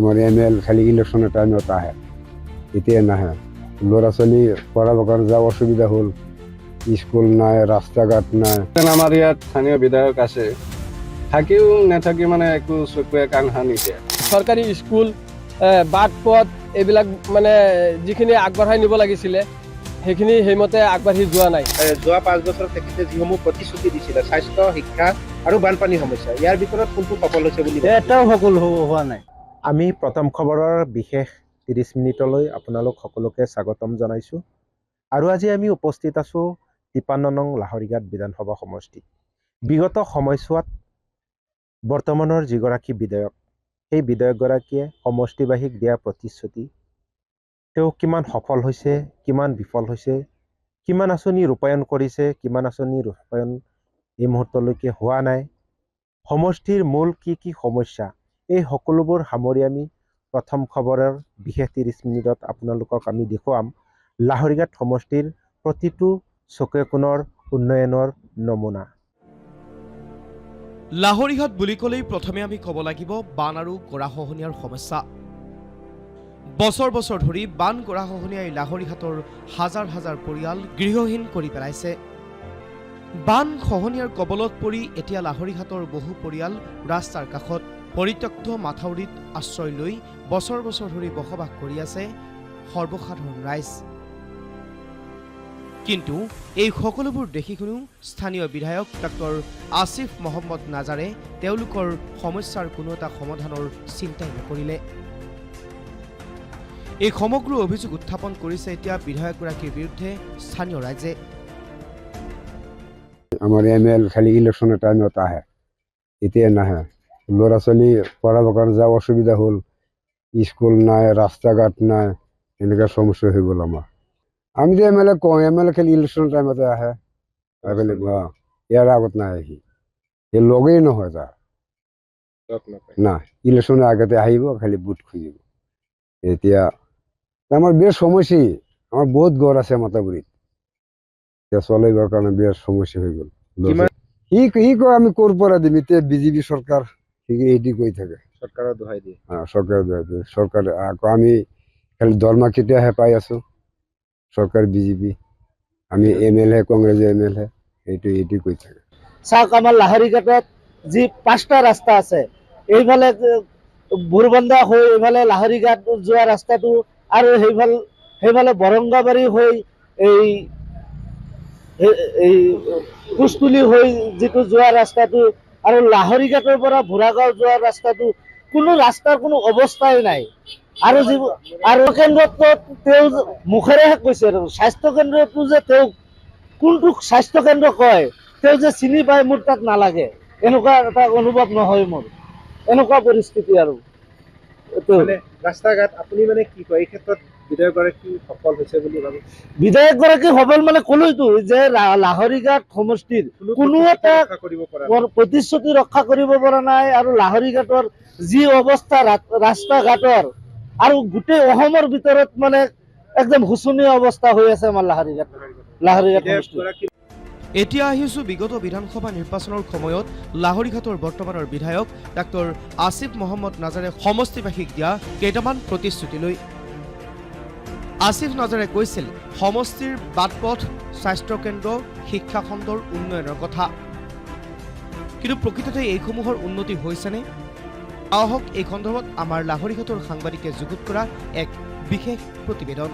আমাৰ এমএল খালি ইলেকশনেৰ টাইমত আহে, এতিয়া নাহে। ল'ৰা ছোৱালী পঢ়াব কাৰণে যা অসুবিধা হ'ল, স্কুল নাই, ৰাস্তাঘাট নাই। আমাৰ ইয়াত স্থানীয় বিধায়ক আছে, থাকিও নাথাকি মানে একো চকুৱে কাণ সানিছে। চৰকাৰী স্কুল, বাট পথ এইবিলাক মানে যিখিনি আগবঢ়াই নিব লাগিছিলে সেইখিনি সেইমতে আগবাঢ়ি যোৱা নাই। যোৱা 5 বছৰত তেখেতে যিসমূহ প্ৰতিশ্ৰুতি দিছিলে, স্বাস্থ্য, শিক্ষা আৰু বানপানীৰ সমস্যা, ইয়াৰ ভিতৰত কোনটো সফল হৈছে বুলি এটাও সফল হোৱা নাই। আমি প্ৰথম খবৰৰ বিশেষ 30 মিনিটলৈ আপোনালোক সকলোকে স্বাগতম জনাইছোঁ। আৰু আজি আমি উপস্থিত আছোঁ 53 নং লাহৰীঘাট বিধানসভা সমষ্টিত। বিগত সময়ছোৱাত বৰ্তমানৰ যিগৰাকী বিধায়ক, সেই বিধায়কগৰাকীয়ে সমষ্টিবাসীক দিয়া প্ৰতিশ্ৰুতি তেওঁ কিমান সফল হৈছে, কিমান বিফল হৈছে, কিমান আঁচনি ৰূপায়ণ কৰিছে, কিমান আঁচনি ৰূপায়ণ এই মুহূৰ্তলৈকে হোৱা নাই, সমষ্টিৰ মূল কি সমস্যা, এই সকলোবোৰ সামৰি আমি প্ৰথম খবৰৰ বিশেষ 30 মিনিটত আপোনালোকক আমি দেখুৱাম লাহৰীঘাট সমষ্টিৰ প্ৰতিটো চুকে কোণৰ উন্নয়নৰ নমুনা। লাহৰীঘাট বুলি ক'লেই প্ৰথমে আমি ক'ব লাগিব বান আৰু গৰাখহনীয়াৰ সমস্যা। বছৰ বছৰ ধৰি বান গৰাখহনীয়াই লাহৰীঘাটৰ হাজাৰ হাজাৰ পৰিয়াল গৃহহীন কৰি পেলাইছে। বান খহনীয়াৰ কবলত পৰি এতিয়া লাহৰীঘাটৰ বহু পৰিয়াল ৰাস্তাৰ কাষত পৰিত্যক্ত মাথাউৰিত আশ্ৰয় লৈ বছৰ বছৰ ধৰি বসবাস কৰি আছে সৰ্বসাধাৰণ ৰাইজ। কিন্তু এই সকলোবোৰ দেখি শুনিও স্থানীয় বিধায়ক ডক্টৰ আসিফ মহম্মদ নাজাৰে তেওঁলোকৰ সমস্যাৰ কোনো এটা সমাধানৰ চিন্তাই নকৰিলে। এই সমগ্ৰ অভিযোগ উত্থাপন কৰিছে এতিয়া বিধায়কগৰাকীৰ বিৰুদ্ধে স্থানীয় ৰাইজে। আমাৰ এমএল খালি ইলেকশনেৰ টাইমত আহে, এতিয়া নাহে। ল'ৰা ছোৱালী পঢ়াব কাৰণে যা অসুবিধা হ'ল, স্কুল নাই, ৰাস্তাঘাট নাই, এনেকুৱা সমস্যা হৈ গ'ল আমাৰ। আমি যে এমএলএ কওঁ, এমএলএ খালি ইলেকশনেৰ টাইমতে আহে, ইয়াৰ আগত নাই আহি, এই লগেই নহয় তাৰ না। ইলেকশনের আগতে আহিব, খালি বুট খুজিব। এতিয়া আমার বেশ সমস্যাই, আমার বহুত ঘর আছে মাথাগুড়িত, চলাইবার কারণে বেশ সমস্যা হয়ে গেল। ই কয় আমি কোর পৰা দিম, এতিয়া বিজেপি সৰকাৰ এইটি কৈ থাকে, চৰকাৰৰ দোহাই দিয়ে। হ্যাঁ সৰকাৰ সৰকাৰ আমি খালি দৰমহা কেতিয়াহে পাই আছো, সৰকাৰ বিজেপি, আমি এমএলএ কংগ্ৰেস এমএলএ, এইটি কৈ থাকে। চাওক, আমাৰ লাহৰীঘাটত যি 5টা ৰাস্তা আছে, এইফালে বুৰবন্ধা হৈ এইফালে লাহৰীঘাট যোৱা ৰাস্তাটো, আৰু সেইফালে বৰংগাবাৰী হৈ এই কুচতুলি হৈ যিটো যোৱা ৰাস্তাটো, আৰু লাহৰীঘাটৰ পৰা ভোৰাগাঁও যোৱা ৰাস্তাটো, কোনো ৰাস্তাৰ কোনো অৱস্থাই নাই। আৰু কেন্দ্ৰতো তেওঁ মুখেৰেহে কৈছে, আৰু স্বাস্থ্য কেন্দ্ৰটো যে তেওঁ কোনটো স্বাস্থ্য কেন্দ্ৰ কয় তেওঁ যে চিনি পায়, মোৰ তাত নালাগে, এনেকুৱা এটা অনুভৱ নহয় মোৰ, এনেকুৱা পৰিস্থিতি। আৰু ৰাস্তা ঘাট আপুনি মানে কি কয়, এই ক্ষেত্ৰত বিধায়কগৰাকী সফল হৈছে বুলি ভাবে? বিধায়কগৰাকী সফল মানে ক'লোইতো যে লাহৰীঘাট সমষ্টিৰ কোনো এটা প্ৰতিশ্ৰুতি ৰক্ষা কৰিব পৰা নাই। আৰু লাহৰীঘাটৰ যি অৱস্থা ৰাস্তা ঘাটৰ, আৰু গোটেই অসমৰ ভিতৰত মানে একদম শোচনীয় অৱস্থা হৈ আছে আমাৰ লাহৰীঘাট সমষ্টি। এতিয়া আহিছোঁ বিগত বিধানসভা নিৰ্বাচনৰ সময়ত লাহৰীঘাটৰ বৰ্তমানৰ বিধায়ক ডক্টৰ আসিফ মহম্মদ নাজাৰে সমষ্টিবাসীক দিয়া কেইটামান প্ৰতিশ্ৰুতিলৈ। আসিফ নাজাৰে কৈছিল সমষ্টিৰ বাটপথ, স্বাস্থ্যকেন্দ্ৰ, শিক্ষা খণ্ডৰ উন্নয়নৰ কথা। কিন্তু প্ৰকৃততে এইসমূহৰ উন্নতি হৈছেনে? আহক এই সন্দৰ্ভত আমাৰ লাহৰীঘাটৰ সাংবাদিকে যুগুত কৰা এক বিশেষ প্ৰতিবেদন।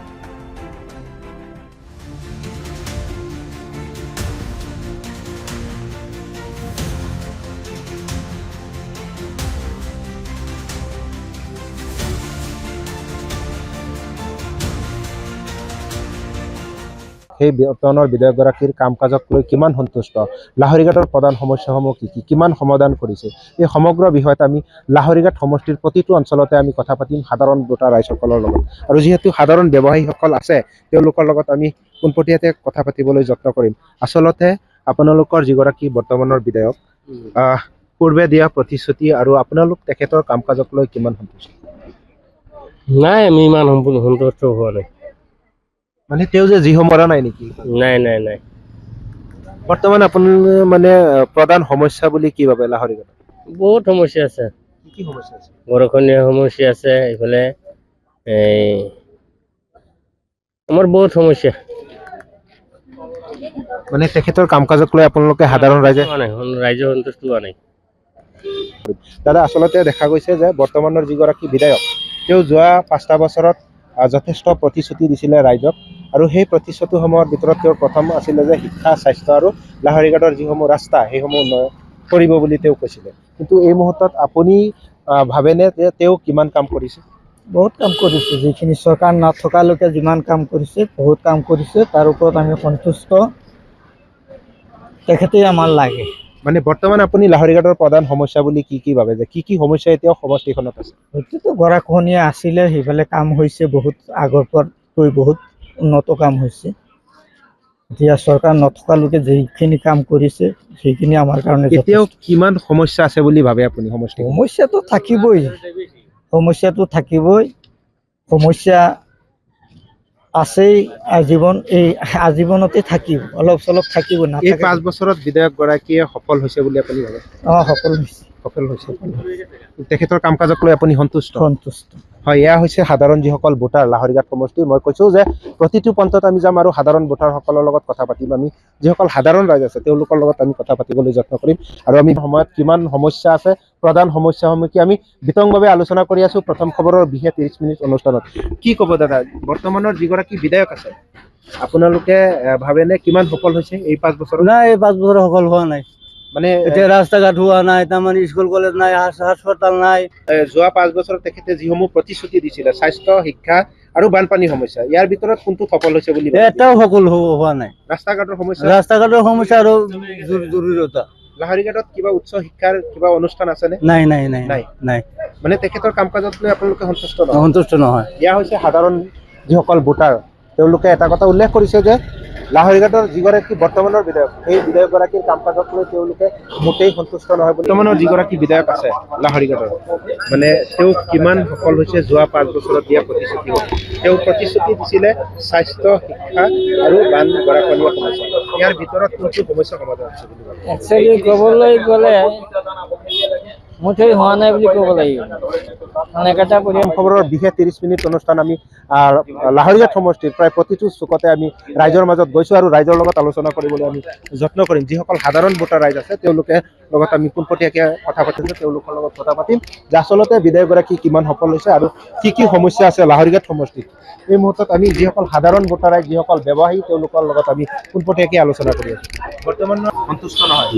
সেই বৰ্তমানৰ বিধায়কগৰাকীৰ কাম কাজক লৈ কিমান সন্তুষ্ট, লাহৰীঘাটৰ প্ৰধান সমস্যাসমূহ কি কিমান সমাধান কৰিছে, এই সমগ্ৰ বিষয়ত আমি লাহৰীঘাট সমষ্টিৰ প্ৰতিটো অঞ্চলতে আমি কথা পাতিম সাধাৰণ ভোটাৰ ৰাইজসকলৰ লগত। আৰু যিহেতু সাধাৰণ ব্যৱসায়ীসকল আছে, তেওঁলোকৰ লগত আমি পোনপটীয়াতে কথা পাতিবলৈ যত্ন কৰিম। আচলতে আপোনালোকৰ যিগৰাকী বৰ্তমানৰ বিধায়ক, পূৰ্বে দিয়া প্ৰতিশ্ৰুতি আৰু আপোনালোক তেখেতৰ কাম কাজক লৈ কিমান সন্তুষ্ট? নাই, আমি ইমান সন্তুষ্ট হোৱা নাই। মানে তেওঁ যে যিসমূহ কৰা নাই নেকি? নাই। বৰ্তমান আপুনি মানে প্ৰধান সমস্যা বুলি কি ভাবে লাহৰীঘাটত? বহুত সমস্যা আছে। কি সমস্যা আছে? গৰাখহনীয়া সমস্যা আছে, এইফালে এই আমাৰ বহুত সমস্যা। মানে তেখেতৰ কাম কাজক লৈ আপোনালোকে সাধাৰণ ৰাইজে হোৱা নাই, ৰাইজৰ সন্তুষ্ট হোৱা নাই। দাদা আচলতে দেখা গৈছে যে বৰ্তমানৰ যিগৰাকী বিধায়ক তেওঁ যোৱা 5টা বছৰত যথেষ্ট প্ৰতিশ্ৰুতি দিছিলে ৰাইজক, আৰু সেই প্ৰতিশ্ৰুতিসমূহৰ ভিতৰত তেওঁৰ প্ৰথম আছিলে যে শিক্ষা, স্বাস্থ্য আৰু লাহৰীঘাটৰ যিসমূহ ৰাস্তা সেইসমূহ উন্নয়ন কৰিব বুলি তেওঁ কৈছিলে। কিন্তু এই মুহূৰ্তত আপুনি ভাবেনে যে তেওঁ কিমান কাম কৰিছে? বহুত কাম কৰিছে, যিখিনি চৰকাৰ নথকালৈকে যিমান কাম কৰিছে বহুত কাম কৰিছে, তাৰ ওপৰত আমি সন্তুষ্ট, তেখেতেই আমাৰ লাগে। মানে বৰ্তমান আপুনি লাহৰীঘাটৰ প্ৰধান সমস্যা বুলি কি ভাবে, যে কি সমস্যা এতিয়াও সমষ্টিখনত আছে? সেইটোতো গৰাখহনীয়া আছিলে, সেইফালে কাম হৈছে, বহুত আগৰ পৰাই বহুত উন্নত কাম হৈছে। এতিয়া চৰকাৰ নথকালৈকে যিখিনি কাম কৰিছে সেইখিনি আমাৰ কাৰণে এতিয়াও কিমান সমস্যা আছে বুলি ভাবে আপুনি সমষ্টি? সমস্যাটো থাকিবই, সমস্যা আছেই, আজীৱনতে থাকিব, অলপ চলপ থাকিব না। এই 5 বছৰত বিধায়ক গৰাকীয়ে সফল হৈছে বুলি আপুনি ভাবে? সফল হৈছে। তেখেতৰ কাম কাজক লৈ আপুনি সন্তুষ্ট? হয়, এয়া হৈছে সাধাৰণ যিসকল ভোটাৰ লাহৰীঘাট সমষ্টি। মই কৈছোঁ যে প্ৰতিটো পঞ্চত আমি যাম আৰু সাধাৰণ ভোটাৰসকলৰ লগত কথা পাতিম। আমি যিসকল সাধাৰণ ৰাইজ আছে তেওঁলোকৰ লগত আমি কথা পাতিবলৈ যত্ন কৰিম, আৰু আমি সময়ত কিমান সমস্যা আছে, প্ৰধান সমস্যাসমূহ কি, আমি বিতংভাৱে আলোচনা কৰি আছোঁ প্ৰথম খবৰৰ বিশেষ 30 মিনিট অনুষ্ঠানত। কি ক'ব দাদা, বৰ্তমানৰ যিগৰাকী বিধায়ক আছে আপোনালোকে ভাবেনে কিমান সফল হৈছে এই 5 বছৰত? নাই, এই 5 বছৰ সফল হোৱা নাই। মানে এতিয়া ৰাস্তা ঘাট হোৱা নাই, তাৰমানে স্কুল কলেজ নাই, হাস্পতাল নাই। যোৱা 5 বছৰত তেখেতে যিসমূহ প্ৰতিশ্ৰুতি দিছিলে, স্বাস্থ্য, শিক্ষা আৰু বানপানীৰ সমস্যা, ইয়াৰ ভিতৰত কোনটো সফল হৈছে বুলি ভাবে? এটাও সফল হোৱা নাই। ৰাস্তা ঘাটৰ সমস্যা আৰু জৰুৰীতা। লাহৰীঘাটত কিবা উচ্চ শিক্ষাৰ কিবা অনুষ্ঠান আছেনে? নাই। মানে তেখেতৰ কাম কাজত লৈ আপোনালোকে সন্তুষ্ট নহয়? সন্তুষ্ট নহয়। এয়া হৈছে সাধাৰণ যিসকল ভোটাৰ, তেওঁলোকে এটা কথা উল্লেখ কৰিছে যে লাহৰীঘাটৰ যিগৰাকী বৰ্তমানৰ বিধায়ক, সেই বিধায়কগৰাকীৰ কাম কাজক লৈ তেওঁলোকে মোটেই সন্তুষ্ট নহয়। বৰ্তমানৰ যিগৰাকী বিধায়ক আছে লাহৰীঘাটৰ, মানে তেওঁ কিমান সফল হৈছে যোৱা 5 বছৰত দিয়া প্ৰতিশ্ৰুতি? তেওঁ প্ৰতিশ্ৰুতি দিছিলে স্বাস্থ্য, শিক্ষা আৰু বান গৰাখহনীয়া সমস্যা, ইয়াৰ ভিতৰত কোনটো সমস্যা সমাধান হৈছে বুলি ভাবে? একচুৱেলি ক'বলৈ গ'লে মুঠেই হোৱা নাই বুলি ক'ব লাগিব। খবৰৰ বিশেষ 30 মিনিট অনুষ্ঠান আমি লাহৰীঘাট সমষ্টিৰ প্ৰায় প্ৰতিটো চুকতে আমি ৰাইজৰ মাজত গৈছোঁ, আৰু ৰাইজৰ লগত আলোচনা কৰিবলৈ আমি যত্ন কৰিম। যিসকল সাধাৰণ ভোটাৰ ৰাইজ আছে তেওঁলোকে লগত আমি পোনপটীয়াকৈ কথা পাতিছোঁ, তেওঁলোকৰ লগত কথা পাতিম যে আচলতে বিধায়কগৰাকী কিমান সফল হৈছে আৰু কি সমস্যা আছে লাহৰীঘাট সমষ্টিত। এই মুহূৰ্তত আমি যিসকল সাধাৰণ ভোটাৰ ৰাইজ, যিসকল ব্যৱসায়ী, তেওঁলোকৰ লগত আমি পোনপটীয়াকৈ আলোচনা কৰি আছোঁ। বৰ্তমান সন্তুষ্ট নহয়,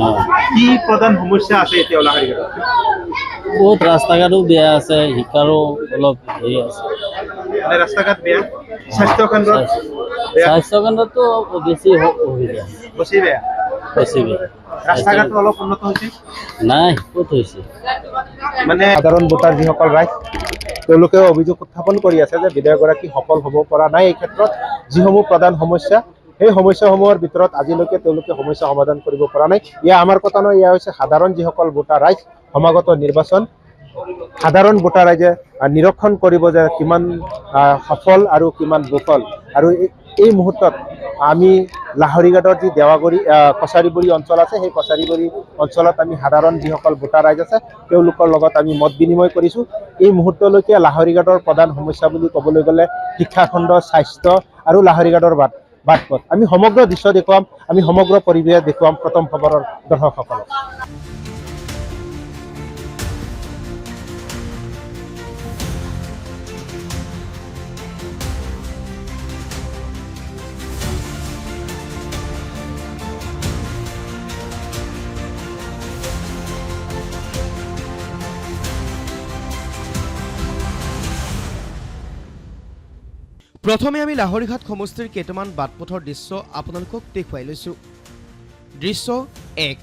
কি প্ৰধান সমস্যা আছে এতিয়া লাহৰীঘাটত? বহুত ৰাস্তা ঘাটো বেয়া আছে, শিক্ষাৰো অলপ হেৰি আছে। মানে ৰাস্তা ঘাট বেয়া, স্বাস্থ্য কেন্দ্ৰত স্বাস্থ্য কেন্দ্ৰতো বেছি অসুবিধা, বেছি বেয়া। ৰাস্তা ঘাট অলপ উন্নত হৈছে নাই, ক'ত হৈছে? মানে সাধাৰণ ভোটাৰ যিসকল ৰাইজ তেওঁলোকেও অভিযোগ উত্থাপন কৰি আছে যে বিধায়কগৰাকী সফল হ'ব পৰা নাই। এই ক্ষেত্ৰত যিসমূহ প্ৰধান সমস্যা, সেই সমস্যাসমূহৰ ভিতৰত আজিলৈকে তেওঁলোকে সমস্যা সমাধান কৰিব পৰা নাই। এয়া আমাৰ কথা নহয়, এয়া হৈছে সাধাৰণ যিসকল ভোটাৰ ৰাইজ, সমাগত নিৰ্বাচন, সাধাৰণ ভোটাৰ ৰাইজে নিৰীক্ষণ কৰিব যে কিমান সফল আৰু কিমান বিফল। আৰু এই মুহূৰ্তত আমি লাহৰীঘাটৰ যি দেৱাগুৰি কছাৰীবুৰী অঞ্চল আছে, সেই কছাৰীবুৰী অঞ্চলত আমি সাধাৰণ যিসকল ভোটাৰ ৰাইজ আছে তেওঁলোকৰ লগত আমি মত বিনিময় কৰিছোঁ। এই মুহূৰ্তলৈকে লাহৰীঘাটৰ প্ৰধান সমস্যা বুলি ক'বলৈ গ'লে শিক্ষাখণ্ড, স্বাস্থ্য আৰু লাহৰীঘাটৰ বাটপথ। আমি সমগ্ৰ দৃশ্য দেখুৱাম, আমি সমগ্ৰ পৰিৱেশ দেখুৱাম প্ৰথম খবৰৰ দৰ্শকসকলক। প্ৰথমে আমি লাহৰীঘাট সমষ্টিৰ কেইটামান বাটপথৰ দৃশ্য আপোনালোকক দেখুৱাই লৈছোঁ। দৃশ্য 1।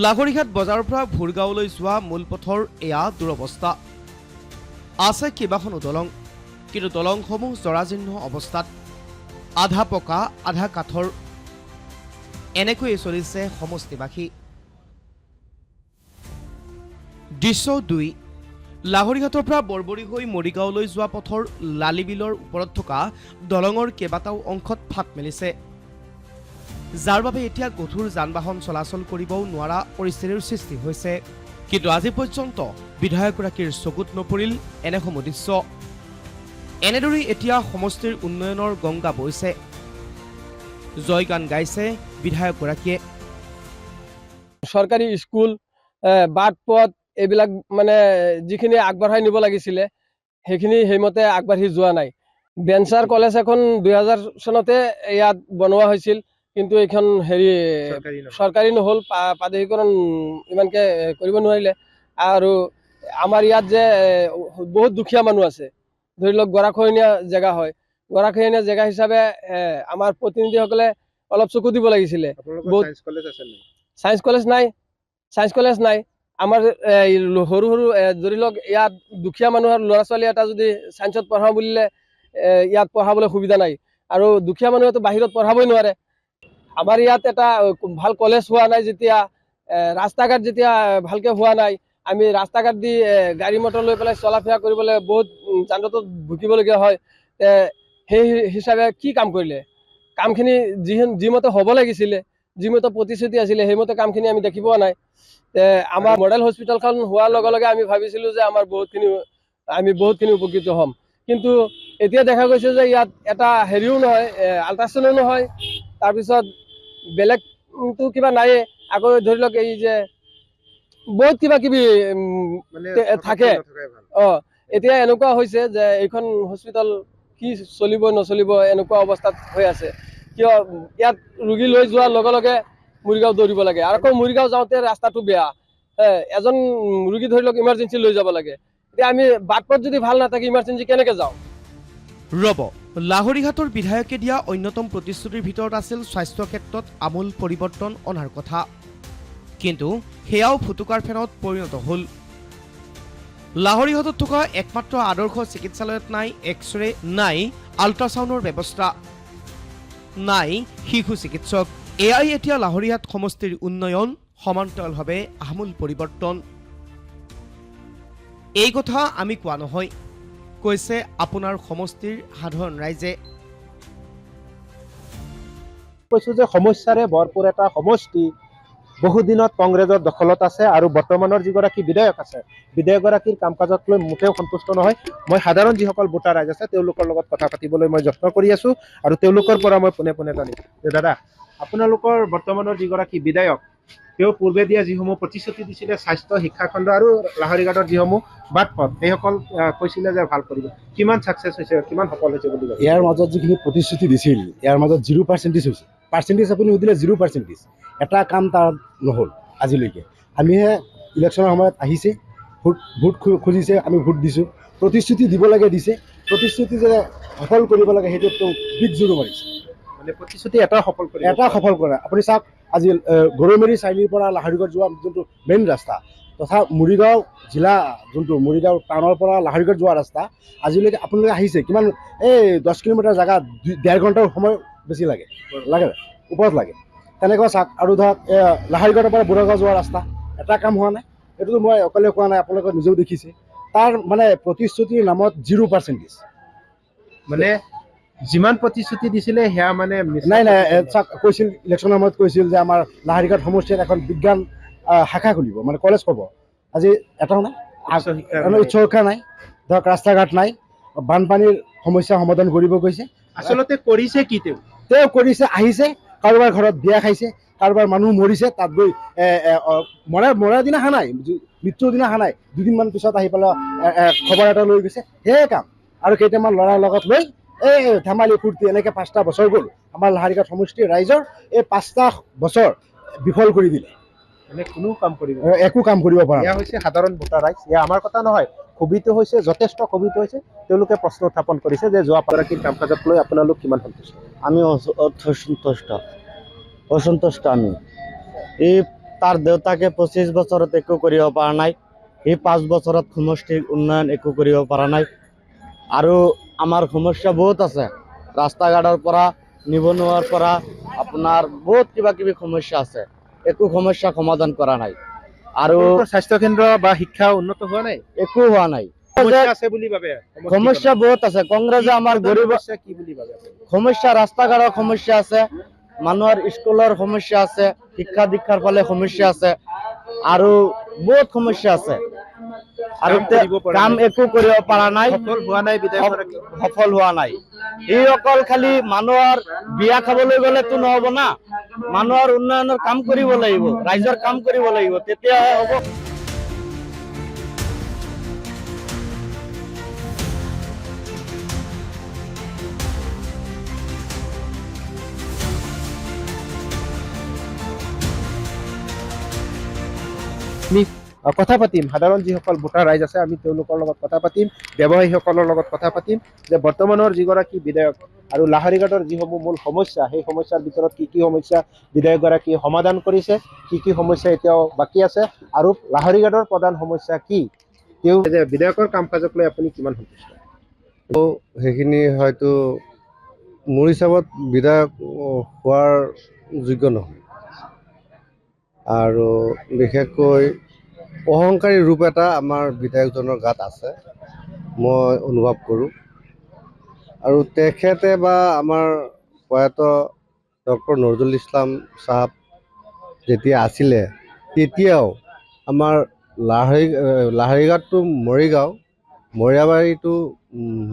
লাহৰীঘাট বজাৰৰ পৰা ভুৰগাঁৱলৈ যোৱা মূল পথৰ এয়া দুৰৱস্থা। আছে কেইবাখনো দলং, কিন্তু দলংসমূহ জৰাজীৰ্ণ অৱস্থাত, আধা পকা আধা কাঠৰ। এনেকৈয়ে চলিছে সমষ্টিবাসী। দৃশ্য 2। লাহৰীঘাটৰ পৰা বৰবৰী হৈ মৰিগাঁৱলৈ যোৱা পথৰ লালিবিলৰ ওপৰত থকা দলঙৰ কেইবাটাও অংশত ফাট মেলিছে, যাৰ বাবে এতিয়া গধুৰ যান বাহন চলাচল কৰিবও নোৱাৰা পৰিস্থিতিৰ সৃষ্টি হৈছে। কিন্তু আজি পৰ্যন্ত বিধায়কগৰাকীৰ চকুত নপৰিল এনেসমূহ দৃশ্য। এনেদৰেই এতিয়া সমষ্টিৰ উন্নয়নৰ গংগা বৈছে। জয়গান গাইছে বিধায়কগৰাকীয়ে। চৰকাৰী স্কুল, বাট পথ এইবিলাক মানে যিখিনি আগবঢ়াই নিব লাগিছিলে সেইখিনি সেইমতে আগবাঢ়ি যোৱা নাই। বেঞ্চাৰ কলেজ এখন 2000 চনতে ইয়াত বনোৱা হৈছিল, কিন্তু এইখন চৰকাৰী নহ'ল, প্ৰাদেশিকৰণ ইমানকে কৰিব নোৱাৰিলে। আৰু আমাৰ ইয়াত যে বহুত দুখীয়া মানুহ আছে, ধৰি লওক গৰাখহনীয়া জেগা হয়, গৰাখহনীয়া জেগা হিচাপে আমাৰ প্ৰতিনিধিসকলে অলপ চকু দিব লাগিছিলে। চায়েন্স কলেজ নাই। আমাৰ সৰু সৰু ধৰি লওক ইয়াত দুখীয়া মানুহৰ ল'ৰা ছোৱালী এটা যদি চায়েন্সত পঢ়াওঁ বুলিলে ইয়াত পঢ়াবলৈ সুবিধা নাই, আৰু দুখীয়া মানুহেতো বাহিৰত পঢ়াবই নোৱাৰে। আমাৰ ইয়াত এটা ভাল কলেজ হোৱা নাই, যেতিয়া ৰাস্তা ঘাট যেতিয়া ভালকে হোৱা নাই, আমি ৰাস্তা ঘাট দি গাড়ী মটৰ লৈ পেলাই চলা ফিৰা কৰিবলৈ বহুত যান জঁটত ভুগিবলগীয়া হয়। সেই হিচাপে কি কাম কৰিলে? কামখিনি যিমতে হ'ব লাগিছিলে, যিমতে প্ৰতিশ্ৰুতি আছিলে, সেইমতে কামখিনি আমি দেখি পোৱা নাই। আমাৰ মডেল হস্পিটেলখন হোৱাৰ লগে লগে আমি ভাবিছিলোঁ যে আমি বহুতখিনি উপকৃত হ'ম, কিন্তু এতিয়া দেখা গৈছে যে ইয়াত এটা হেৰিও নহয়, আল্ট্ৰাচাউণ্ডো নহয়, তাৰপিছত বেলেগটো কিবা নাইয়ে। আকৌ ধৰি লওক এই যে বহুত কিবা কিবি থাকে। এতিয়া এনেকুৱা হৈছে যে এইখন হস্পিটেল কি চলিব নচলিব এনেকুৱা অৱস্থাত হৈ আছে। কিয় ইয়াত ৰোগী লৈ যোৱাৰ লগে লগে মৰিগাঁও দৌৰিব লাগে, আৰু আকৌ মৰিগাঁও যাওঁতে ৰাস্তাটো বেয়া। এজন ৰোগী ধৰি লওক ইমাৰ্জেঞ্চি লৈ যাব লাগে, এতিয়া আমি বাট পথ যদি ভাল নাথাকে ইমাৰ্জেঞ্চি কেনেকৈ যাওঁ? ৰব, লাহৰীঘাটৰ বিধায়কে দিয়া অন্যতম প্ৰতিশ্ৰুতিৰ ভিতৰত আছিল স্বাস্থ্য ক্ষেত্ৰত আমূল পৰিৱৰ্তন অনাৰ কথা, কিন্তু সেয়াও ফুটুকাৰ ফেনত পৰিণত হ'ল। লাহৰীঘাটত থকা একমাত্ৰ আদৰ্শ চিকিৎসালয়ত নাই এক্সৰে, নাই আল্ট্ৰাচাউণ্ডৰ ব্যৱস্থা, নাই শিশু চিকিৎসক। এয়াই এতিয়া লাহৰীঘাট সমষ্টিৰ উন্নয়ন, সমান্তৰালভাৱে আমূল পৰিৱৰ্তন। এই কথা আমি কোৱা নহয়, কৈছে আপোনাৰ সমষ্টিৰ সাধাৰণ ৰাইজে। কৈছোঁ যে সমস্যাৰে ভৰপূৰ এটা সমষ্টি বহুদিনত কংগ্ৰেছৰ দখলত আছে, আৰু বৰ্তমানৰ যিগৰাকী বিধায়ক আছে, বিধায়কগৰাকীৰ কাম কাজক লৈ মোটেও সন্তুষ্ট নহয়। মই সাধাৰণ যিসকল ভোটাৰ ৰাইজ আছে তেওঁলোকৰ লগত কথা পাতিবলৈ মই যত্ন কৰি আছোঁ, আৰু তেওঁলোকৰ পৰা মই পোনে পোনে জানিম যে দাদা, আপোনালোকৰ বৰ্তমানৰ যিগৰাকী বিধায়ক, তেওঁ পূৰ্বে দিয়া যিসমূহ প্ৰতিশ্ৰুতি দিছিলে স্বাস্থ্য, শিক্ষাখণ্ড আৰু লাহৰীঘাটৰ যিসমূহ বাট পথ, সেইসকল কৈছিলে যে ভাল কৰিব, কিমান ছাকচেছ হৈছে, কিমান সফল হৈছে বুলি ভাবে? ইয়াৰ মাজত যিখিনি প্ৰতিশ্ৰুতি দিছিল ইয়াৰ মাজত 0% হৈছে। পাৰ্চেণ্টেজ আপুনি সুধিলে 0%। এটা কাম তাৰ নহ'ল আজিলৈকে। আমিহে ইলেকশ্যনৰ সময়ত আহিছে, ভোট খুজিছে, আমি ভোট দিছোঁ, প্ৰতিশ্ৰুতি দিব লাগে দিছে, প্ৰতিশ্ৰুতি যে সফল কৰিব লাগে সেইটোত তেওঁ বিগ জোৰ মাৰিছে। মানে প্ৰতিশ্ৰুতি এটা সফল কৰে। আপুনি চাওক, আজি গৰৈমাৰী চাৰিআলিৰ পৰা লাহৰীঘাট যোৱা যোনটো মেইন ৰাস্তা, তথা মৰিগাঁও জিলা যোনটো মৰিগাঁও টাউনৰ পৰা লাহৰীঘাট যোৱা ৰাস্তা, আজিলৈকে আপোনালোকে আহিছে কিমান, এই 10 কিলোমিটাৰ জেগা 1.5 ঘণ্টাৰ সময় বেছি লাগে ওপৰত লাগে। তেনেকুৱা চাওক, আৰু ধৰক লাহৰীঘাটৰ পৰা বুঢ়াগাঁও যোৱা ৰাস্তা, এটা কাম হোৱা নাই। এইটোতো মই অকলে কোৱা নাই, আপোনালোকে নিজেও দেখিছে। তাৰ মানে প্ৰতিশ্ৰুতিৰ নামত 0%। মানে যিমান প্ৰতিশ্ৰুতি দিছিলে সেয়া মানে নাই চাওক, কৈছিল ইলেকশ্যনৰ সময়ত কৈছিল যে আমাৰ লাহৰীঘাট সমষ্টিত এখন বিজ্ঞান শাখা খুলিব, মানে কলেজ হ'ব। আজি এটাও নাই, উচ্চ শিক্ষা নাই, ধৰক ৰাস্তা ঘাট নাই, বানপানীৰ সমস্যা সমাধান কৰিব গৈছে। আচলতে কৰিছে কি তেওঁ কৰিছে, আহিছে, কাৰোবাৰ ঘৰত বিয়া খাইছে, কাৰোবাৰ মানুহ মৰিছে, তাত গৈ মৰাৰ দিনা নাই, মৃত্যুৰ দিনা নাই, 2 দিনমান পিছত আহি পেলাই খবৰ এটা লৈ গৈছে, সেয়াই কাম। আৰু কেইটামান ল'ৰাৰ লগত লৈ এই ধেমালি ফূৰ্তি, এনেকৈ 5টা বছৰ গ'ল আমাৰ লাহৰীঘাট সমষ্টিৰ ৰাইজৰ। এই 5টা বছৰ বিফল কৰি দিলে, মানে কোনো কাম কৰিব, একো কাম কৰিব পৰা নাই। এয়া হৈছে সাধাৰণ ভোটাৰ ৰাইজ, এয়া আমাৰ কথা নহয়, ক্ষোভিত হৈছে, যথেষ্ট ক্ষোভিত হৈছে। তেওঁলোকে প্ৰশ্ন উত্থাপন কৰিছে যে যোৱা গৰাকীৰ কাম কাজক লৈ আপোনালোক কিমান সন্তুষ্ট? আমি অসন্তুষ্ট আমি। এই তাৰ দেউতাকে 25 বছৰত একো কৰিব পৰা নাই, এই 5 বছৰত সমষ্টিৰ উন্নয়ন একো কৰিব পৰা নাই। আৰু আমাৰ সমস্যা বহুত আছে, ৰাস্তা ঘাটৰ পৰা, নিবনুৱাৰ পৰা, আপোনাৰ বহুত কিবা কিবি সমস্যা আছে, একো সমস্যা সমাধান কৰা নাই। আৰু স্বাস্থ্য কেন্দ্ৰ বা শিক্ষা উন্নত হোৱা নাই, একো হোৱা নাই। সমস্যা আছে বুলি ভাবে? সমস্যা বহুত আছে। কংগ্ৰেছে আমাৰ গৰিব কি বুলি ভাবে? সমস্যা, ৰাস্তা ঘাটৰ সমস্যা আছে, মানুহৰ স্কুলৰ সমস্যা আছে, শিক্ষা দীক্ষাৰ ফালে সমস্যা আছে, আৰু বহুত সমস্যা আছে আৰু কাম কৰিব পৰা কাম নাই। একো কৰিব পৰা নাই, সফল হোৱা নাই বিধায়কগৰাকী। সফল হোৱা নাই। ই অকল খালি মানুহৰ বিয়া খাবলৈ গ'লেতো নহ'ব না, মানুহৰ উন্নয়নৰ কাম কৰিব লাগিব, ৰাইজৰ কাম কৰিব লাগিব, তেতিয়াহে হ'ব। কথা পাতিম সাধাৰণ যিসকল ভোটাৰ ৰাইজ আছে আমি তেওঁলোকৰ লগত কথা পাতিম, ব্যৱসায়ীসকলৰ লগত কথা পাতিম যে বৰ্তমানৰ যিগৰাকী বিধায়ক আৰু লাহৰীঘাটৰ যিসমূহ মূল সমস্যা সেই সমস্যাৰ ভিতৰত কি সমস্যা বিধায়কগৰাকীয়ে সমাধান কৰিছে, কি সমস্যা এতিয়াও বাকী আছে আৰু লাহৰীঘাটৰ প্ৰধান সমস্যা কি, তেওঁ যে বিধায়কৰ কাম কাজক লৈ আপুনি কিমান সন্তুষ্ট? সেইখিনি হয়তো মোৰ হিচাপত বিধায়ক হোৱাৰ যোগ্য নহয় আৰু বিশেষকৈ অহংকাৰী ৰূপ এটা আমাৰ বিধায়কজনৰ গাত আছে, মই অনুভৱ কৰোঁ। আৰু তেখেতে বা আমাৰ প্ৰয়াত ডক্টৰ নজৰুল ইছলাম চাহাব যেতিয়া আছিলে তেতিয়াও আমাৰ লাহৰীঘাট টু মৰিগাঁও, মৰিয়াবাৰী টু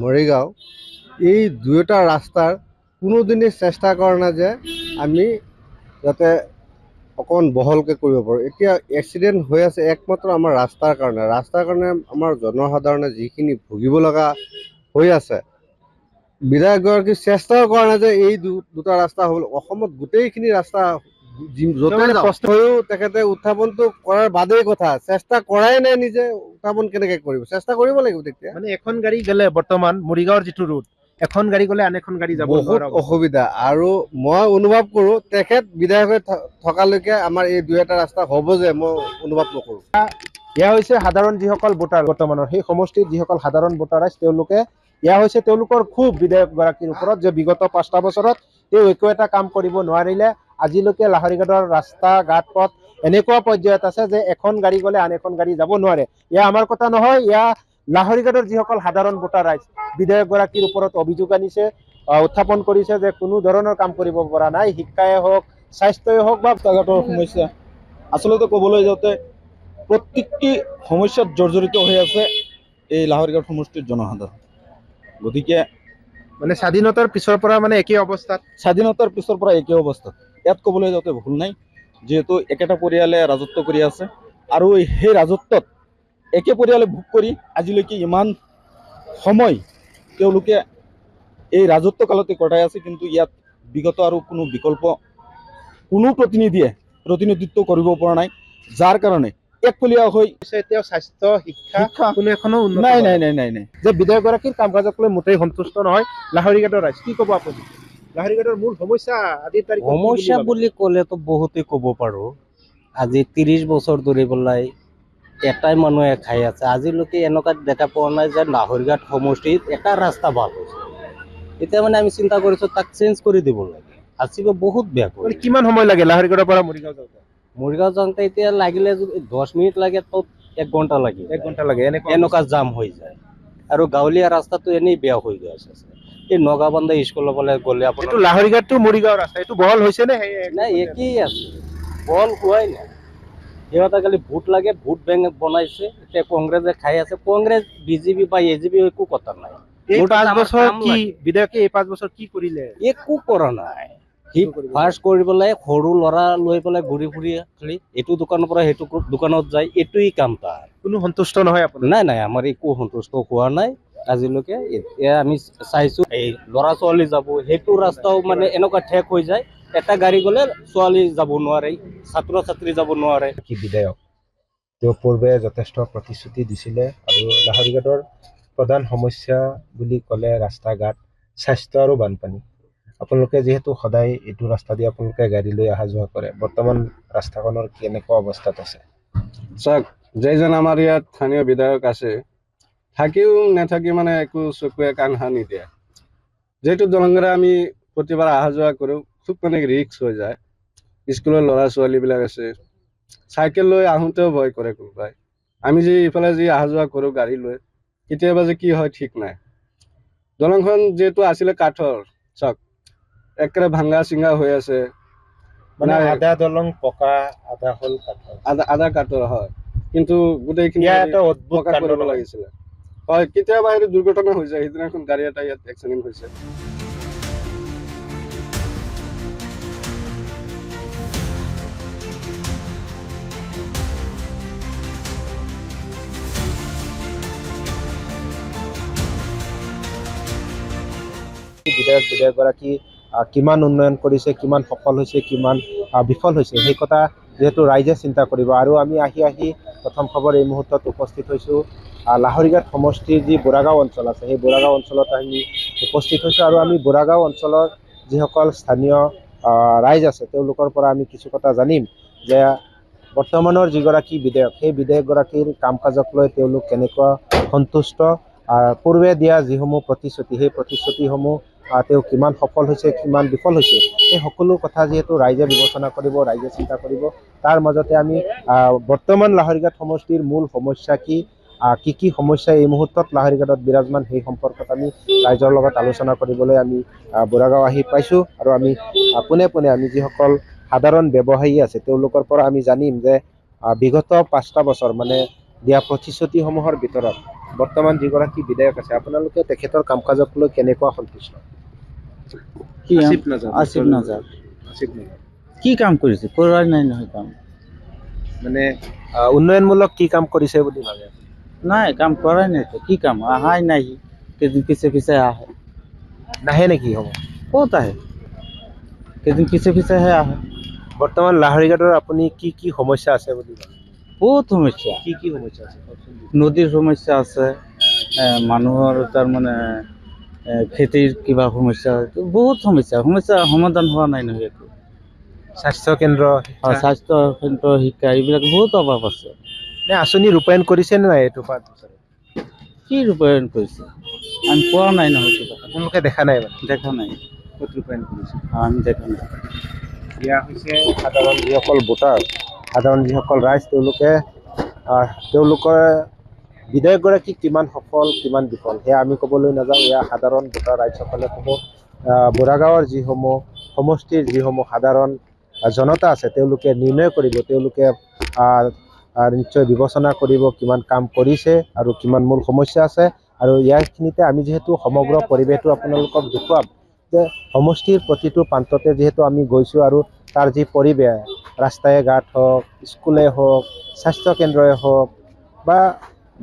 মৰিগাঁও এই দুয়োটা ৰাস্তাৰ কোনোদিনেই চেষ্টা কৰা নাই যে আমি যাতে অকণ বহলকৈ কৰিব পাৰোঁ। এতিয়া এক্সিডেণ্ট হৈ আছে একমাত্ৰ আমাৰ ৰাস্তাৰ কাৰণে আমাৰ জনসাধাৰণে যিখিনি ভুগিব লগা হৈ আছে, বিধায়কগৰাকী চেষ্টাও কৰা নাই যে এই দুটা ৰাস্তা হ'ল অসমত গোটেইখিনি ৰাস্তা য'তে যাওঁ তেখেতে উত্থাপনটো কৰাৰ বাদেই কথা, চেষ্টা কৰাই নাই, নিজে উত্থাপন কেনেকৈ কৰিব, চেষ্টা কৰিব লাগিব। তেতিয়া মানে এখন গাড়ী গ'লে বৰ্তমান মৰিগাঁৱৰ যিটো ৰুট, এখন গাড়ী গ'লে আন এখন গাড়ী যাব বহুত অসুবিধা। আৰু মই অনুভৱ কৰোঁ তেখেত বিধায়ক হৈ থকালৈকে আমাৰ এই দুই এটা ৰাস্তা হ'ব যে মই অনুভৱ নকৰোঁ। এয়া হৈছে সাধাৰণ যিসকল ভোটাৰ বৰ্তমানৰ সেই সমষ্টিত যিসকল সাধাৰণ ভোটাৰ আছে তেওঁলোকে এয়া হৈছে তেওঁলোকৰ ক্ষোভ বিধায়কগৰাকীৰ ওপৰত যে বিগত 5টা বছৰত তেওঁ একো এটা কাম কৰিব নোৱাৰিলে। আজিলৈকে লাহৰীঘাটৰ ৰাস্তা ঘাট পথ এনেকুৱা পৰ্যায়ত আছে যে এখন গাড়ী গ'লে আন এখন গাড়ী যাব নোৱাৰে। এয়া আমাৰ কথা নহয়, এয়া লাহৰীঘাটৰ যিসকল সাধাৰণ ভোটাৰ ৰাইজ বিধায়কগৰাকীৰ ওপৰত অভিযোগ আনিছে, উত্থাপন কৰিছে যে কোনো ধৰণৰ কাম কৰিব পৰা নাই, শিক্ষাই হওক, স্বাস্থ্যই হওক বা ৰাস্তাঘাটৰ সমস্যা। আচলতে ক'বলৈ যাওঁতে প্ৰত্যেকটি সমস্যাত জৰ্জৰিত হৈ আছে এই লাহৰীঘাট সমষ্টিৰ জনসাধাৰণ। গতিকে মানে স্বাধীনতাৰ পিছৰ পৰা মানে একেই অৱস্থাত, স্বাধীনতাৰ পিছৰ পৰা একে অৱস্থাত, ইয়াত ক'বলৈ যাওঁতে ভুল নাই, যিহেতু একেটা পৰিয়ালে ৰাজত্ব কৰি আছে আৰু সেই ৰাজত্বত একে পৰিয়ালে ভোগ কৰি আজিলৈকে ইমান সময় তেওঁলোকে এই ৰাজত্ব কালতে কটাই আছে, কিন্তু ইয়াত বিগত আৰু কোনো বিকল্প কোনো প্ৰতিনিধিত্ব কৰিব পৰা নাই, যাৰ কাৰণে একফলীয়া হৈ এতিয়াও স্বাস্থ্য শিক্ষা কোনো এখনো উন্নত নাই হোৱা নাই নাই নাই যে বিধায়কগৰাকীৰ কাম কাজক লৈ মোটেই সন্তুষ্ট নহয় লাহৰীঘাটৰ ৰাইজ। কি ক'ব আপুনি লাহৰীঘাটৰ মূল সমস্যা আজিৰ তাৰিখত? সমস্যা বুলি ক'লেতো বহুতেই ক'ব পাৰোঁ। আজি 30 বছৰ ধৰি পেলাই এটাই মানুহে খাই আছে, আজিলৈকে এনেকুৱা দেখা পোৱা নাই যে লাহৰীঘাট সমষ্টিত এটা ৰাস্তা ভাল হৈছে। এতিয়া মানে আমি চিন্তা কৰিছোঁ তাক চেঞ্জ কৰি দিব লাগে, আজিব বহুত বেয়া কৰি। কিমান সময় লাগে লাহৰীঘাটৰ পৰা মৰিগাঁও যাওঁতে? মৰিগাঁও যাওঁতে এতিয়া লাগিলে যদি 10 মিনিট লাগে তো 1 ঘণ্টা লাগে, 1 ঘণ্টা লাগে, এনেকুৱা জাম হৈ যায়। আৰু গাঁৱলীয়া ৰাস্তাটো এনেই বেয়া হৈ গৈ আছে। এই নগাবান্ধা স্কুলৰ ফালে গ'লে এইটো লাহৰীঘাট টু মৰিগাঁও ৰাস্তা, এইটো বহল হৈছে নে? নাই, একেই আছে, বল হোৱাই নাই। সিহঁতে খালি ভোট লাগে, ভোট বেংক বনাইছে, এতিয়া কংগ্ৰেছে খাই আছে। কংগ্ৰেছ বিজেপি বা এজিপি একো কথা নাই। এই 5 বছৰ কি বিধায়কে এই 5 বছৰ কি কৰিলে? একো কৰা নাই। সি ফাৰ্ষ্ট কৰি পেলাই সৰু ল'ৰা লৈ পেলাই ঘূৰি ফুৰি খালি এইটো দোকানৰ পৰা সেইটো দোকানত যায়, এইটোৱেই কাম তাৰ। কোনো সন্তুষ্ট নহয় আপুনি? নাই, আমাৰ একো সন্তুষ্ট হোৱা নাই আজিলৈকে। এতিয়া আমি চাইছো এই ল'ৰা ছোৱালী যাব, সেইটো ৰাস্তাও মানে এনেকুৱা ঠেক হৈ যায়, এটা গাড়ী গ'লে ছোৱালী যাব নোৱাৰে, ছাত্ৰ ছাত্ৰী যাব নোৱাৰে। কি বিধায়ক, তেওঁ পূৰ্বে যথেষ্ট প্ৰতিশ্ৰুতি দিছিলে আৰু লাহৰীঘাটৰ প্ৰধান সমস্যা বুলি ক'লে ৰাস্তা ঘাট, স্বাস্থ্য আৰু বানপানী। আপোনালোকে যিহেতু সদায় এইটো ৰাস্তা দি আপোনালোকে গাড়ী লৈ অহা যোৱা কৰে, বৰ্তমান ৰাস্তাখনৰ কেনেকুৱা অৱস্থাত আছে? চাওক, যেইজন আমাৰ ইয়াত স্থানীয় বিধায়ক আছে থাকিও নাথাকি মানে একো চকুৱে কাণ নিদিয়ে। যিহেতু দলংগেৰে আমি প্ৰতিবাৰ অহা যোৱা কৰোঁ, খুব মানে ৰিক্স হৈ যায়। স্কুলৰ ল'ৰা ছোৱালীবিলাক আছে, চাইকেল লৈ আহোঁতেও ভয় কৰে কোনোবাই। আমি যে ইফালে যি অহা যোৱা কৰোঁ গাড়ী লৈ, কেতিয়াবা যে কি হয় ঠিক নাই। দলংখন যিহেতু আছিলে কাঠৰ, চাওক একেবাৰে ভাঙা চিঙা হৈ আছে, মানে আধা দলং পকা, আধা হ'ল কাঠৰ। আধা কাঠৰ হয়। কিন্তু গোটেইখিনি এয়া এটা অদ্ভুত প্ৰকাশ কাণ্ড কৰিব নহয়। লাগিছিলে। হয়, কেতিয়াবা সেইটো দুৰ্ঘটনা হৈ যায়। সেইদিনাখন গাড়ী এটা ইয়াত এক্সিডেণ্ট হৈছে। বিধায়কগৰাকী কিমান উন্নয়ন কৰিছে, কিমান সফল হৈছে, কিমান বিফল হৈছে, সেই কথা যিহেতু ৰাইজে চিন্তা কৰিব। আৰু আমি আহি প্ৰথম খবৰ এই মুহূৰ্তত উপস্থিত হৈছোঁ লাহৰীঘাট সমষ্টিৰ যি বুঢ়াগাঁও অঞ্চল আছে, সেই বুঢ়াগাঁও অঞ্চলত আমি উপস্থিত হৈছোঁ। আৰু আমি বুঢ়াগাঁও অঞ্চলৰ যিসকল স্থানীয় ৰাইজ আছে তেওঁলোকৰ পৰা আমি কিছু কথা জানিম যে বৰ্তমানৰ যিগৰাকী বিধায়ক, সেই বিধায়কগৰাকীৰ কাম কাজক লৈ তেওঁলোক কেনেকুৱা সন্তুষ্ট, পূৰ্বে দিয়া যিসমূহ প্ৰতিশ্ৰুতি, সেই প্ৰতিশ্ৰুতিসমূহ তেওঁ কিমান সফল হৈছে, কিমান বিফল হৈছে, এই সকলো কথা যিহেতু ৰাইজে বিবেচনা কৰিব, ৰাইজে চিন্তা কৰিব। তাৰ মাজতে আমি বৰ্তমান লাহৰীঘাট সমষ্টিৰ মূল সমস্যা কি সমস্যা এই মুহূৰ্তত লাহৰীঘাটত বিৰাজমান, সেই সম্পৰ্কত আমি ৰাইজৰ লগত আলোচনা কৰিবলৈ আমি বুঢ়াগাঁও আহি পাইছোঁ। আৰু আমি পোনে পোনে আমি যিসকল সাধাৰণ ব্যৱসায়ী আছে তেওঁলোকৰ পৰা আমি জানিম যে বিগত 5টা বছৰ মানে দিয়া প্ৰতিশ্ৰুতিসমূহৰ ভিতৰত বৰ্তমান যিগৰাকী বিধায়ক আছে আপোনালোকে তেখেতৰ কাম কাজক লৈ কেনেকুৱা সন্তুষ্ট? আসিফ নাজাৰ কি কাম কৰিছে? কৰাই নাই নহয় কাম। মানে উন্নয়নমূলক কি কাম কৰিছে বুলি ভাবে? নাই, কাম কৰাই নাই তো। কি কাম? আহাই নাই। কেইদিন পিছে আহে। নাহে নেকি হ'ব? ক'ত আহে? কেইদিন পিছেহে আহে। বৰ্তমান লাহৰীঘাটৰ আপুনি কি সমস্যা আছে বুলি ভাবে? বহুত সমস্যা। কি সমস্যা আছে কওকচোন। নদীৰ সমস্যা আছে, মানুহৰ তাৰমানে খেতিৰ কিবা সমস্যা, বহুত সমস্যা সমাধান হোৱা নাই নহয় একো। স্বাস্থ্য কেন্দ্ৰ, স্বাস্থ্য কেন্দ্ৰ, শিক্ষা এইবিলাক বহুত অভাৱ আছে। নে আঁচনি ৰূপায়ণ কৰিছে নে নাই এইটো 5 বছৰে? কি ৰূপায়ণ কৰিছে? আমি পোৱা নাই নহয় কিবা। আপোনালোকে দেখা নাই মানে? দেখা নাই। ক'ত ৰূপায়ণ কৰিছে? আমি দেখা নাই। এয়া হৈছে সাধাৰণ যিসকল ভোটাৰ, সাধাৰণ যিসকল ৰাইজ, তেওঁলোকৰ বিধায়কগৰাকী কিমান সফল, কিমান বিফল সেয়া আমি ক'বলৈ নাযাওঁ। এয়া সাধাৰণ ভোটাৰ ৰাইজসকলে ক'ব। বুঢ়াগাঁৱৰ যিসমূহ সমষ্টিৰ যিসমূহ সাধাৰণ জনতা আছে তেওঁলোকে নিৰ্ণয় কৰিব, তেওঁলোকে নিশ্চয় বিবেচনা কৰিব কিমান কাম কৰিছে আৰু কিমান মূল সমস্যা আছে। আৰু ইয়াৰখিনিতে আমি যিহেতু সমগ্ৰ পৰিৱেশটো আপোনালোকক দেখুৱাম যে সমষ্টিৰ প্ৰতিটো প্ৰান্ততে যিহেতু আমি গৈছোঁ আৰু তাৰ যি পৰিৱেশ, ৰাস্তাই ঘাট হওক, স্কুলেই হওক, স্বাস্থ্যকেন্দ্ৰই হওক বা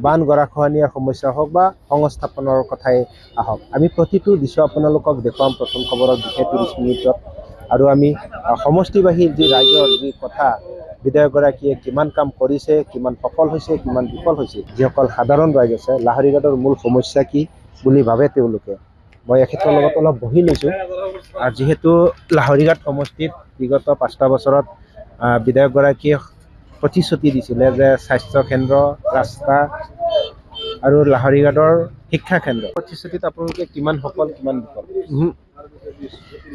বান গৰাখহনীয়াৰ সমস্যা হওক বা সংস্থাপনৰ কথাই আহক, আমি প্ৰতিটো দৃশ্য আপোনালোকক দেখুৱাম প্ৰথম খবৰৰ বিশেষ 30 মিনিটত। আৰু আমি সমষ্টিবাসীৰ যি ৰাইজৰ যি কথা, বিধায়কগৰাকীয়ে কিমান কাম কৰিছে, কিমান সফল হৈছে, কিমান বিফল হৈছে, যিসকল সাধাৰণ ৰাইজ আছে লাহৰীঘাটৰ মূল সমস্যা কি বুলি ভাবে তেওঁলোকে, মই এখেতৰ লগত অলপ বহি লৈছোঁ। আৰু যিহেতু লাহৰীঘাট সমষ্টিত বিগত 5টা বছৰত বিধায়কগৰাকীয়ে প্ৰতিশ্ৰুতি দিছিলে যে স্বাস্থ্য কেন্দ্ৰ, ৰাস্তা আৰু লাহৰীঘাটৰ শিক্ষা কেন্দ্ৰ, প্ৰতিশ্ৰুতিত আপোনালোকে কিমান সফল, কিমান বিফল?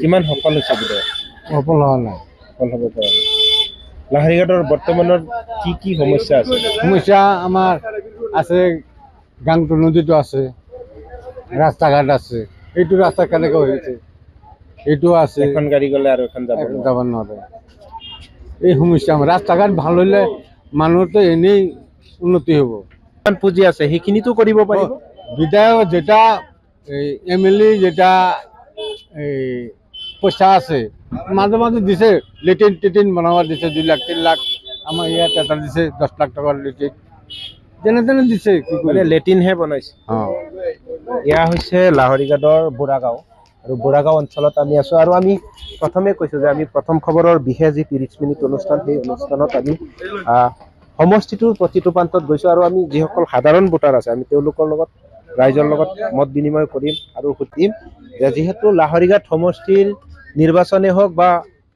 কিমান সফল হৈছে বিধায়ক? সফল হোৱা নাই। সফল হ'ব পৰা নাই। লাহৰীঘাটৰ বৰ্তমানৰ কি সমস্যা আছে? সমস্যা আমাৰ আছে, গাংটো নদীটো আছে, ৰাস্তা ঘাট আছে। এইটো ৰাস্তা কেনেকৈ হৈছে এইটো আছে, এখন গাড়ী গ'লে আৰু এখন যাব নোৱাৰে। এই সমস্যা আমাৰ ৰাস্তা ঘাট ভাল হ'লে মানুহতো এনেই উন্নতি হ'ব। কিমান পুঁজি আছে সেইখিনিতো কৰিব পাৰিব। বিধায়ক যেটা MLA যেটা পইচা আছে মাজে দিছে, লেট্ৰিন বনাব দিছে 2 লাখ 3 লাখ। আমাৰ ইয়াত এটা দিছে 10 লাখ টকাৰ লেট্ৰিন, যেনে দিছে। মানে লেট্ৰিনহে বনাইছে। এয়া হৈছে লাহৰীঘাটৰ বুঢ়াগাঁও, আৰু বুঢ়াগাঁও অঞ্চলত আমি আছোঁ। আৰু আমি প্ৰথমে কৈছোঁ যে আমি প্ৰথম খবৰৰ বিশেষ যি 30 মিনিট অনুষ্ঠান, সেই অনুষ্ঠানত আমি সমষ্টিটোৰ প্ৰতিটো প্ৰান্তত গৈছোঁ। আৰু আমি যিসকল সাধাৰণ ভোটাৰ আছে আমি তেওঁলোকৰ লগত, ৰাইজৰ লগত মত বিনিময় কৰিম আৰু সুধিম যে যিহেতু লাহৰীঘাট সমষ্টিৰ নিৰ্বাচনে হওক বা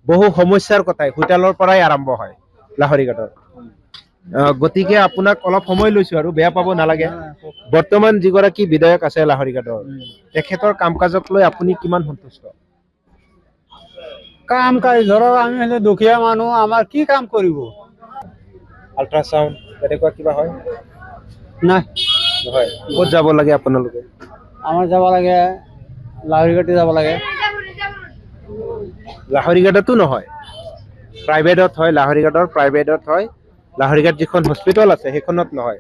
বহু সমস্যাৰ কথাই হোটেলৰ পৰাই আৰম্ভ হয় লাহৰীঘাটৰ, গতিকে আপোনাক অলপ সময় লৈছোঁ আৰু বেয়া পাব নালাগে। বৰ্তমান যিগৰাকী বিধায়ক আছে লাহৰীঘাটৰ, তেখেতৰ কাম কাজক লৈ আপুনি কিমান সন্তুষ্ট? কাম কাজ ধৰক আমি হলে দুখীয়া মানুহ, আমাৰ কি কাম কৰিব? আল্ট্ৰাচাউণ্ড তেনেকুৱা কিবা হয়? নাই, নহয়। ক'ত যাব লাগে আপোনালোকে? আমাৰ যাব লাগে লাহৰীঘাটে যাব লাগে। লাহৰীঘাটতো নহয়, প্ৰাইভেটত হয়, লাহৰীঘাটৰ প্ৰাইভেটত হয়। লাহৰীঘাট যিখন হস্পিটেল আছে সেইখনত নহয়,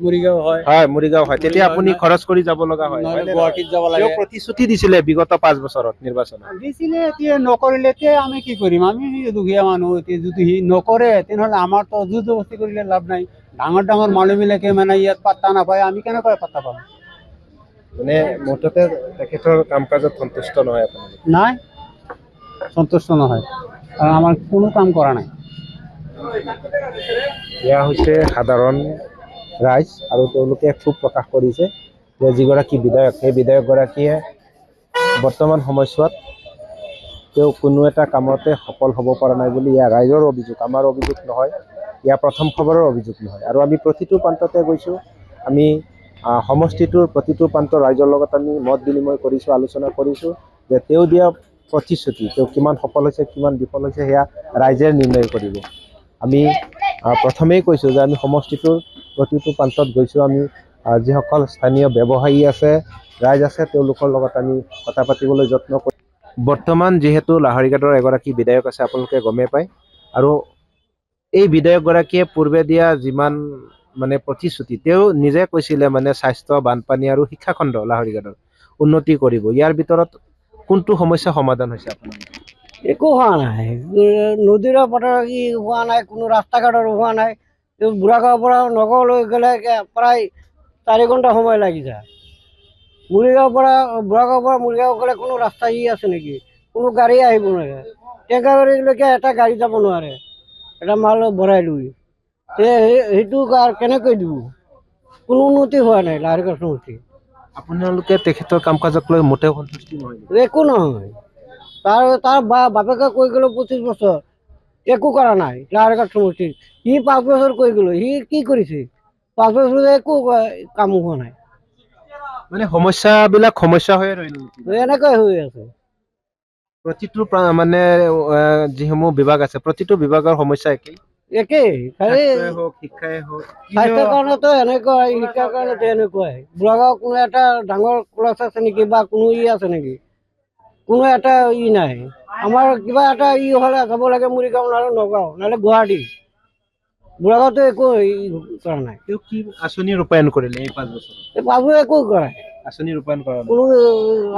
মৰিগাঁও হয় হয় মৰিগাঁও হয়, তেতিয়া আপুনি খৰচ কৰি যাব লগা হয়। নহ'লে গুৱাহাটীত যাব লাগে। তেওঁ প্ৰতিশ্ৰুতি দিছিলে বিগত 5 বছৰত নিৰ্বাচনত। দিছিলে, এতিয়া নকৰিলে এতিয়া আমি কি কৰিম? আমি দুখীয়া মানুহ, এতিয়া যদি সি নকৰে তেনেহ'লে আমাৰতো জোৰ জবস্তি কৰিলে লাভ নাই। ডাঙৰ ডাঙৰ মানুহবিলাকে মানে ইয়াত পাত্তা নাপায়, আমি কেনেকৈ পাত্তা পাম? মানে মুঠতে তেখেতৰ কাম কাজত সন্তুষ্ট নহয় আপোনালোক? নাই, সন্তুষ্ট নহয়, আৰু আমাৰ কোনো কাম কৰা নাই। এয়া হৈছে সাধাৰণ ৰাইজ, আৰু তেওঁলোকে ক্ষোভ প্ৰকাশ কৰিছে যে যিগৰাকী বিধায়ক, সেই বিধায়কগৰাকীয়ে বৰ্তমান সময়ছোৱাত তেওঁ কোনো এটা কামতে সফল হ'ব পৰা নাই বুলি এয়া ৰাইজৰ অভিযোগ, আমাৰ অভিযোগ নহয়, এয়া প্ৰথম খবৰৰ অভিযোগ নহয়। আৰু আমি প্ৰতিটো প্ৰান্ততে গৈছোঁ, আমি সমষ্টিটোৰ প্ৰতিটো প্ৰান্তৰ ৰাইজৰ লগত আমি মত বিনিময় কৰিছোঁ, আলোচনা কৰিছোঁ যে তেওঁ দিয়া প্ৰতিশ্ৰুতি তেওঁ কিমান সফল হৈছে কিমান বিফল হৈছে সেয়া ৰাইজে নিৰ্ণয় কৰিব। আমি প্ৰথমেই কৈছোঁ যে আমি সমষ্টিটোৰ প্ৰতিটো প্ৰান্তত গৈছোঁ, আমি যিসকল স্থানীয় ব্যৱসায়ী আছে, ৰাইজ আছে, তেওঁলোকৰ লগত আমি কথা পাতিবলৈ যত্ন কৰিছোঁ। বৰ্তমান যিহেতু লাহৰীঘাটৰ এগৰাকী বিধায়ক আছে, আপোনালোকে গমেই পায়, আৰু এই বিধায়কগৰাকীয়ে পূৰ্বে দিয়া যিমান মানে প্ৰতিশ্ৰুতি, তেওঁ নিজে কৈছিলে মানে স্বাস্থ্য, বানপানী আৰু শিক্ষাখণ্ড লাহৰীঘাটৰ উন্নতি কৰিব। ইয়াৰ ভিতৰত কোনটো সমস্যা সমাধান হৈছে আপোনালোকৰ? একো হোৱা নাই, নদীৰ পথাৰ কি হোৱা নাই, কোনো ৰাস্তা ঘাটৰ হোৱা নাই। বুঢ়াগাঁৱৰ পৰা নগাঁৱলৈ গ'লে প্ৰায় 4 ঘণ্টা সময় লাগি যায়। বুঢ়াগাঁৱৰ পৰা মৰিগাঁও গ'লে কোনো ৰাস্তা আছে নেকি? কোনো গাড়ী আহিব নোৱাৰে, টেঙা গাড়ীলৈকে এটা গাড়ী যাব নোৱাৰে, এটা মাল ভৰাই লৈ। সেইটো কেনেকৈ দিব? কোনো উন্নতি হোৱা নাই লাহৰীঘাট সমষ্টি। আপোনালোকে তেখেতৰ কাম কাজক লৈ মোটেও সন্তুষ্টি নহয়? একো নহয়, তাৰ বাপেকে কৈ গ'ল 25 বছৰ, একো কৰা নাই লাহৰীঘাট সমষ্টিত। সি 5 বছৰ কৈ গ'ল, সি কি কৰিছে? 5 বছৰ একো কাম হোৱা নাই, মানে সমস্যাবিলাক সমস্যা হৈয়ে ৰহিল নেকি? এনেকৈ হৈ আছে। প্ৰতিটো মানে যিসমূহ বিভাগ আছে, প্ৰতিটো বিভাগৰ সমস্যা একেই, খালি হওক শিক্ষাই হওক। স্বাস্থ্যৰ কাৰণেতো এনেকুৱাই, শিক্ষাৰ কাৰণেতো এনেকুৱাই। বুঢ়াগাঁও কোনো এটা ডাঙৰ ক্লাছ আছে নেকি, বা কোনো আছে নেকি? কোনো এটা নাই। আমাৰ কিবা এটা হ'লে যাব লাগে মৰিগাঁও, নহ'লে নগাঁও, নহ'লে গুৱাহাটী। বুঢ়াগাঁৱতো একো কৰা নাই। তেওঁ কি আঁচনি ৰূপায়ণ কৰিলে এই 5 বছৰত? এই 5 বছৰ একো কৰা নাই, আঁচনি ৰূপায়ণ কৰা নাই, কোনো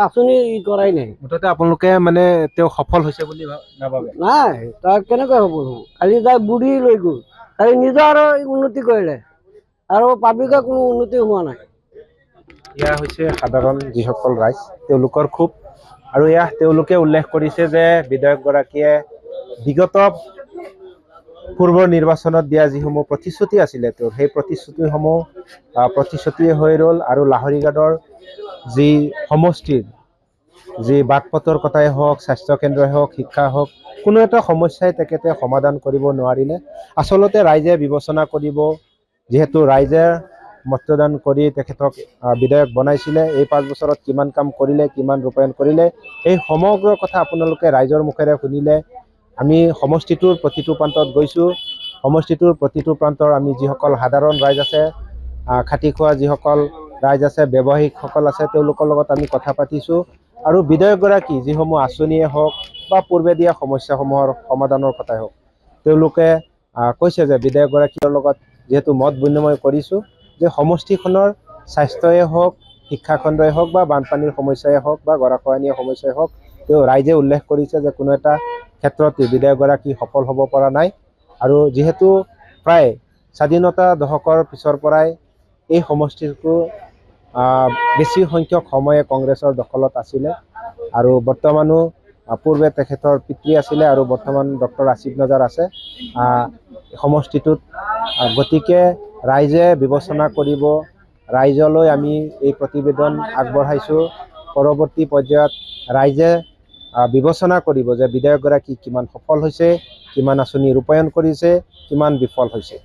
আঁচনি কৰাই নাই। মুঠতে আপোনালোকে মানে তেওঁ সফল হৈছে বুলি নাভাবে? নাই, তাৰ কেনেকৈ হ'ব? খালি তাই বুঢ়ী লৈ গ'ল, খালি নিজৰ উন্নতি কৰিলে, আৰু পাব্লিকৰ কোনো উন্নতি হোৱা নাই। এয়া হৈছে সাধাৰণ যিসকল ৰাইজ, তেওঁলোকৰ ক্ষোভ। আৰু এয়া তেওঁলোকে উল্লেখ কৰিছে যে বিধায়কগৰাকীয়ে বিগত পূৰ্বৰ নিৰ্বাচনত দিয়া যিসমূহ প্ৰতিশ্ৰুতি আছিলে তেওঁৰ, সেই প্ৰতিশ্ৰুতিসমূহ প্ৰতিশ্ৰুতি হৈ ৰ'ল। আৰু লাহৰীঘাটৰ যি সমষ্টিৰ যি বাট পথৰ কথাই হওক, স্বাস্থ্যকেন্দ্ৰই হওক, শিক্ষা হওক, কোনো এটা সমস্যাই তেখেতে সমাধান কৰিব নোৱাৰিলে। আচলতে ৰাইজে বিবেচনা কৰিব, যিহেতু ৰাইজে মতদান কৰি তেখেতক বিধায়ক বনাইছিলে, এই 5 বছৰত কিমান কাম কৰিলে, কিমান ৰূপায়ণ কৰিলে, এই সমগ্ৰ কথা আপোনালোকে ৰাইজৰ মুখেৰে শুনিলে। আমি সমষ্টিটোৰ প্ৰতিটো প্ৰান্তত গৈছোঁ, সমষ্টিটোৰ প্ৰতিটো প্ৰান্তৰ আমি যিসকল সাধাৰণ ৰাইজ আছে, খাটি খোৱা যিসকল ৰাইজ আছে, ব্যৱসায়িকসকল আছে, তেওঁলোকৰ লগত আমি কথা পাতিছোঁ। আৰু বিধায়কগৰাকী যিসমূহ আঁচনিয়ে হওক বা পূৰ্বে দিয়া সমস্যাসমূহৰ সমাধানৰ কথাই হওক, তেওঁলোকে কৈছে যে বিধায়কগৰাকীৰ লগত যিহেতু মত বিনিময় কৰিছোঁ, যে সমষ্টিখনৰ স্বাস্থ্যই হওক, শিক্ষাখণ্ডই হওক, বা বানপানীৰ সমস্যাই হওক, বা গৰাখহনীয়া সমস্যাই হওক, তেওঁ ৰাইজে উল্লেখ কৰিছে যে কোনো এটা ক্ষেত্ৰত বিধায়কগৰাকী সফল হ'ব পৰা নাই। আৰু যিহেতু প্ৰায় স্বাধীনতা দশকৰ পিছৰ পৰাই এই সমষ্টিটো বেছি সংখ্যক সময়ে কংগ্ৰেছৰ দখলত আছিলে, আৰু বৰ্তমানো পূৰ্বে তেখেতৰ পিতৃ আছিলে, আৰু বৰ্তমান ডক্টৰ আসিফ নজাৰ আছে সমষ্টিটোত। গতিকে ৰাইজে বিবেচনা কৰিব, ৰাইজলৈ আমি এই প্ৰতিবেদন আগবঢ়াইছোঁ। পৰৱৰ্তী পৰ্যায়ত ৰাইজে বিবেচনা কৰিব যে বিধায়কগৰাকী কিমান সফল হৈছে, কিমান আঁচনি ৰূপায়ণ কৰিছে, কিমান বিফল হৈছে।